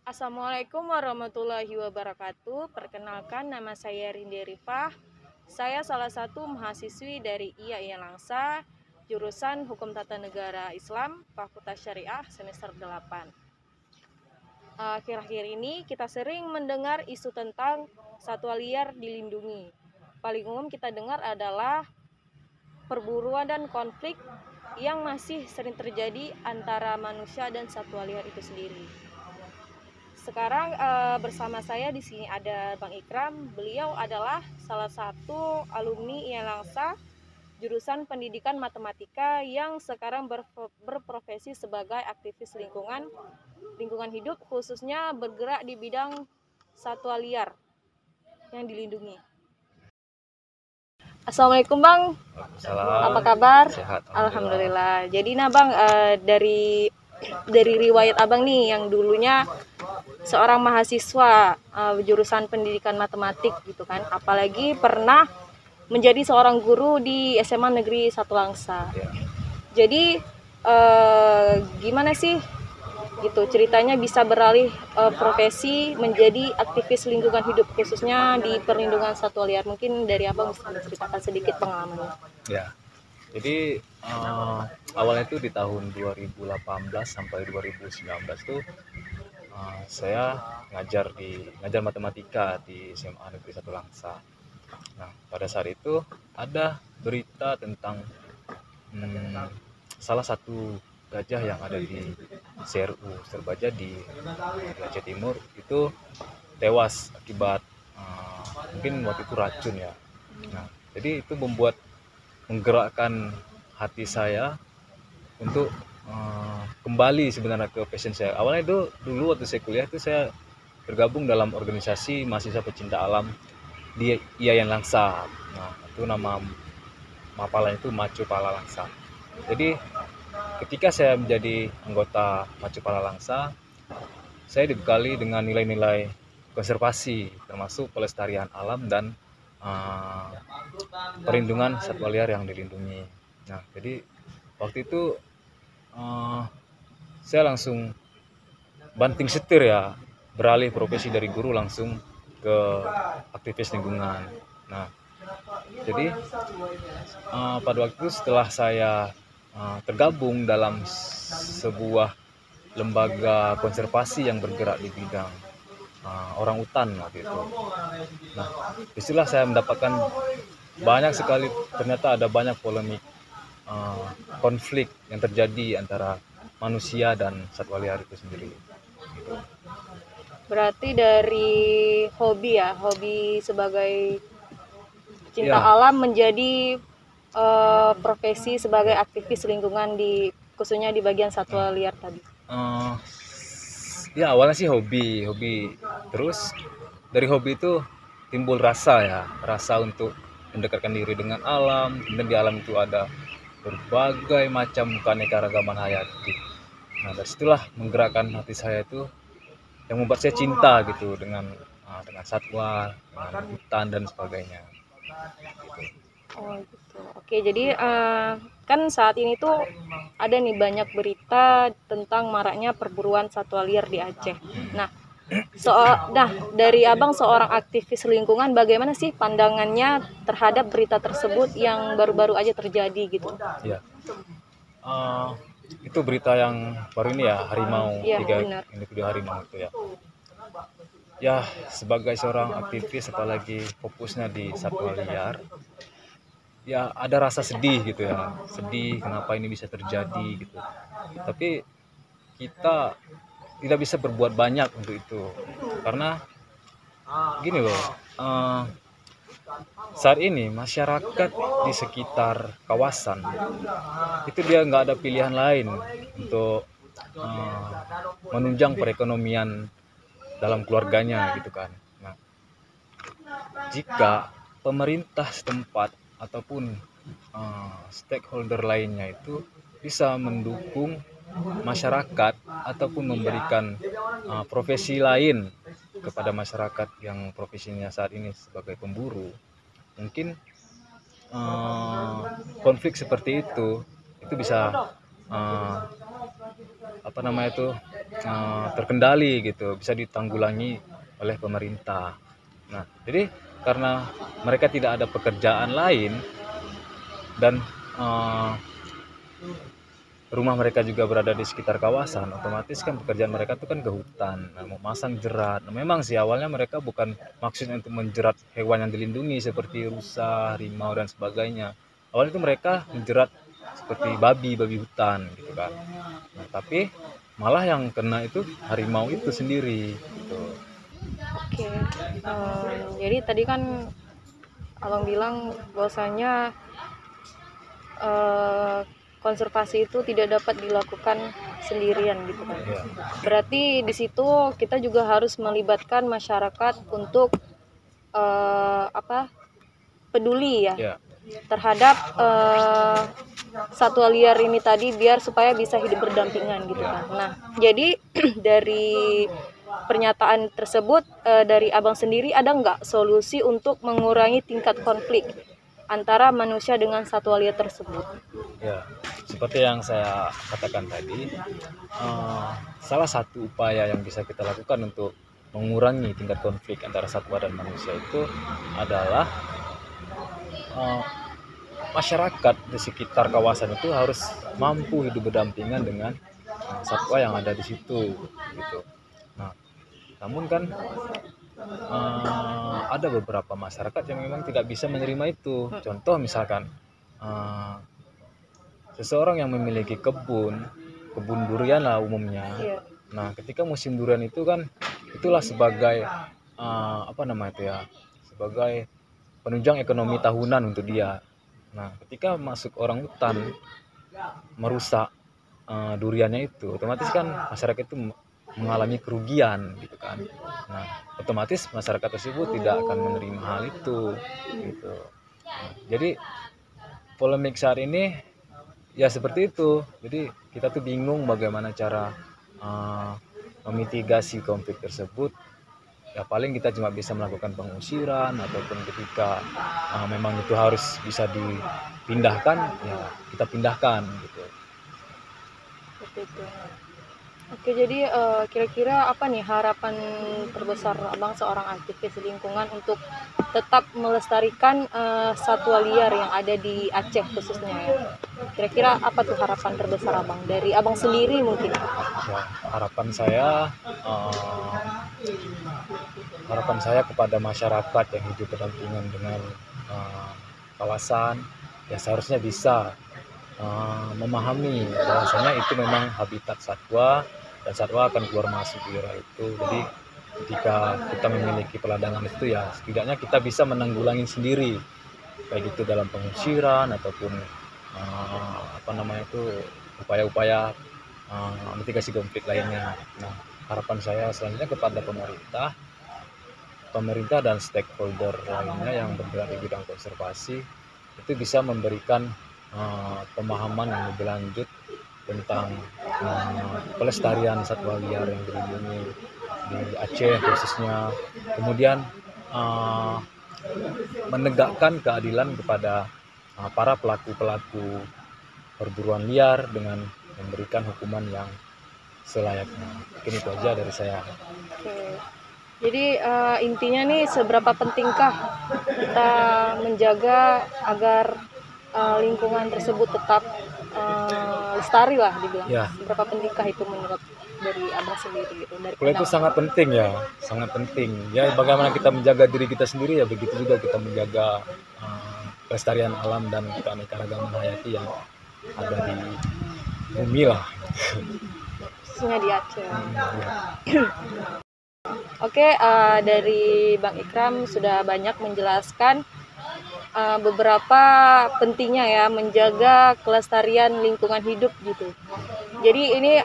Assalamualaikum warahmatullahi wabarakatuh. Perkenalkan, nama saya Rindi Rifah. Saya salah satu mahasiswi dari IA Langsa, jurusan Hukum Tata Negara Islam, Fakultas Syariah semester 8. Akhir-akhir ini kita sering mendengar isu tentang satwa liar dilindungi. Paling umum kita dengar adalah perburuan dan konflik yang masih sering terjadi antara manusia dan satwa liar itu sendiri. Sekarang bersama saya di sini ada Bang Ikram. Beliau adalah salah satu alumni IA Langsa jurusan Pendidikan Matematika yang sekarang berprofesi sebagai aktivis lingkungan hidup, khususnya bergerak di bidang satwa liar yang dilindungi. Assalamualaikum Bang. Salam. Apa kabar? Sehat. Alhamdulillah. Jadi Bang, dari riwayat Abang nih yang dulunya seorang mahasiswa jurusan pendidikan matematik gitu kan, apalagi pernah menjadi seorang guru di SMA Negeri 1 Langsa. Ya. Jadi gimana sih gitu ceritanya bisa beralih profesi menjadi aktivis lingkungan hidup, khususnya di perlindungan satwa liar? Mungkin dari Abang bisa menceritakan sedikit pengalamannya. Ya. Jadi awalnya itu di tahun 2018 sampai 2019 tuh saya ngajar matematika di SMA Negeri 1 Langsa. Nah, pada saat itu ada berita tentang salah satu gajah yang ada di CRU Serbaja di Aceh Timur itu tewas akibat mungkin waktu itu racun ya. Nah, jadi itu menggerakkan hati saya untuk kembali sebenarnya ke passion saya. Awalnya itu dulu waktu saya kuliah itu saya bergabung dalam organisasi mahasiswa pecinta alam di Yayan Langsa. Nah, itu nama mapalanya itu Macu Pala Langsa. Jadi ketika saya menjadi anggota Macu Pala Langsa, saya dibekali dengan nilai-nilai konservasi, termasuk pelestarian alam dan perlindungan satwa liar yang dilindungi. Nah, jadi waktu itu saya langsung banting setir ya, beralih profesi dari guru langsung ke aktivis lingkungan. Nah, jadi pada waktu itu setelah saya tergabung dalam sebuah lembaga konservasi yang bergerak di bidang orang utan waktu itu. Nah, disitulah saya mendapatkan banyak sekali, ternyata ada banyak polemik konflik yang terjadi antara manusia dan satwa liar itu sendiri. Berarti dari hobi sebagai cinta Ya. alam menjadi profesi sebagai aktivis lingkungan khususnya di bagian satwa liar tadi. Ya awalnya sih hobi. Terus dari hobi itu timbul rasa untuk mendekatkan diri dengan alam. Kemudian di alam itu ada berbagai macam keanekaragaman hayati. Nah, dari situlah menggerakkan hati saya itu, yang membuat saya cinta gitu dengan satwa, dengan hutan dan sebagainya. Oh gitu. Oke, jadi kan saat ini tuh ada nih banyak berita tentang maraknya perburuan satwa liar di Aceh. Nah, dari Abang seorang aktivis lingkungan, bagaimana sih pandangannya terhadap berita tersebut yang baru-baru aja terjadi gitu? Ya. Itu berita yang baru ini ya, harimau, Iya, 3 benar. individu harimau itu ya. Ya, sebagai seorang aktivis apalagi fokusnya di satwa liar, ya ada rasa sedih gitu ya. Sedih kenapa ini bisa terjadi gitu. Tapi kita tidak bisa berbuat banyak untuk itu. Karena gini loh, saat ini masyarakat di sekitar kawasan itu dia nggak ada pilihan lain untuk menunjang perekonomian dalam keluarganya gitu kan. Nah, jika pemerintah setempat ataupun stakeholder lainnya itu bisa mendukung masyarakat ataupun memberikan profesi lain kepada masyarakat yang profesinya saat ini sebagai pemburu, mungkin konflik seperti itu bisa terkendali gitu, bisa ditanggulangi oleh pemerintah. Nah, jadi karena mereka tidak ada pekerjaan lain dan rumah mereka juga berada di sekitar kawasan, otomatis kan pekerjaan mereka itu kan ke hutan, memasang jerat. Nah, memang sih awalnya mereka bukan maksudnya untuk menjerat hewan yang dilindungi seperti rusa, harimau dan sebagainya. Awalnya itu mereka menjerat seperti babi hutan gitu kan. Nah, tapi malah yang kena itu harimau itu sendiri gitu. Oke. Jadi tadi kan Abang bilang bahwasanya konservasi itu tidak dapat dilakukan sendirian gitu kan. Ya, Berarti di situ kita juga harus melibatkan masyarakat untuk peduli ya ya, terhadap satwa liar ini tadi biar supaya bisa hidup berdampingan gitu kan. Nah, jadi dari pernyataan tersebut dari Abang sendiri ada nggak solusi untuk mengurangi tingkat konflik antara manusia dengan satwa liar tersebut? ya. Seperti yang saya katakan tadi, salah satu upaya yang bisa kita lakukan untuk mengurangi tingkat konflik antara satwa dan manusia itu adalah masyarakat di sekitar kawasan itu harus mampu hidup berdampingan dengan satwa yang ada di situ gitu. Nah, namun kan ada beberapa masyarakat yang memang tidak bisa menerima itu. Contoh misalkan seseorang yang memiliki kebun durian lah umumnya. Iya. Nah, ketika musim durian itu kan itulah sebagai sebagai penunjang ekonomi tahunan untuk dia. Nah, ketika masuk orang hutan merusak duriannya itu, otomatis kan masyarakat itu mengalami kerugian gitu kan. Nah, otomatis masyarakat tersebut tidak akan menerima hal itu gitu. Nah, jadi polemik saat ini ya seperti itu. Jadi kita tuh bingung bagaimana cara memitigasi konflik tersebut. Ya paling kita cuma bisa melakukan pengusiran, ataupun ketika memang itu harus bisa dipindahkan, ya kita pindahkan gitu. Seperti itu. Oke, jadi kira-kira apa nih harapan terbesar Abang seorang aktivis lingkungan untuk tetap melestarikan satwa liar yang ada di Aceh khususnya ya? Kira-kira apa tuh harapan terbesar Abang dari Abang sendiri mungkin? Ya, harapan saya kepada masyarakat yang hidup berdampingan dengan kawasan, ya seharusnya bisa memahami bahwasanya itu memang habitat satwa dan satwa akan keluar masuk di daerah itu. Jadi ketika kita memiliki peladangan itu, ya setidaknya kita bisa menanggulangi sendiri, baik itu dalam pengusiran ataupun upaya-upaya mitigasi konflik lainnya. Nah, harapan saya selanjutnya kepada pemerintah dan stakeholder lainnya yang bergerak di bidang konservasi itu bisa memberikan pemahaman yang lebih lanjut tentang pelestarian satwa liar yang dilindungi di Aceh khususnya. Kemudian menegakkan keadilan kepada para pelaku-pelaku perburuan liar dengan memberikan hukuman yang selayaknya. Mungkin itu aja dari saya. Oke. Jadi intinya nih seberapa pentingkah kita menjaga agar lingkungan tersebut tetap lestari lah dibilang. Ya. Seberapa pentingkah itu menurut dari Abang sendiri gitu? Dari Kalau itu sangat penting ya, sangat penting. Ya bagaimana kita menjaga diri kita sendiri, ya begitu juga kita menjaga pelestarian alam dan keanekaragaman hayati yang ada di bumi lah. khususnya di Aceh. Ya. Oke, dari Bang Ikram sudah banyak menjelaskan beberapa pentingnya ya menjaga kelestarian lingkungan hidup gitu. Jadi ini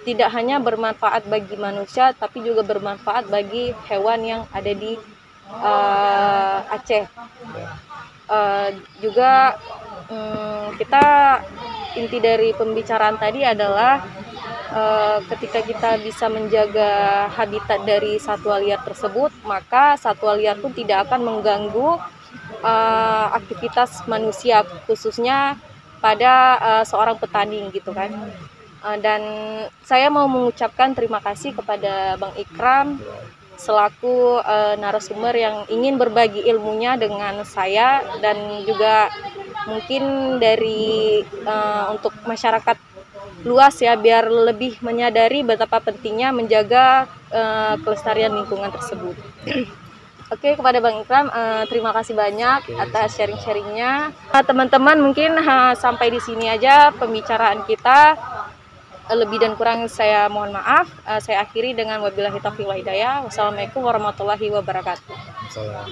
tidak hanya bermanfaat bagi manusia, tapi juga bermanfaat bagi hewan yang ada di Aceh. Juga kita inti dari pembicaraan tadi adalah ketika kita bisa menjaga habitat dari satwa liar tersebut, maka satwa liar pun tidak akan mengganggu aktivitas manusia, khususnya pada seorang petani gitu kan. Dan saya mau mengucapkan terima kasih kepada Bang Ikram selaku narasumber yang ingin berbagi ilmunya dengan saya, dan juga mungkin dari untuk masyarakat luas ya, biar lebih menyadari betapa pentingnya menjaga kelestarian lingkungan tersebut. Oke, kepada Bang Ikram, terima kasih banyak atas sharing-sharingnya. Teman-teman, mungkin sampai di sini aja pembicaraan kita. Lebih dan kurang saya mohon maaf. Saya akhiri dengan wabillahi taufiq wal hidayah. Wassalamualaikum warahmatullahi wabarakatuh. Salam.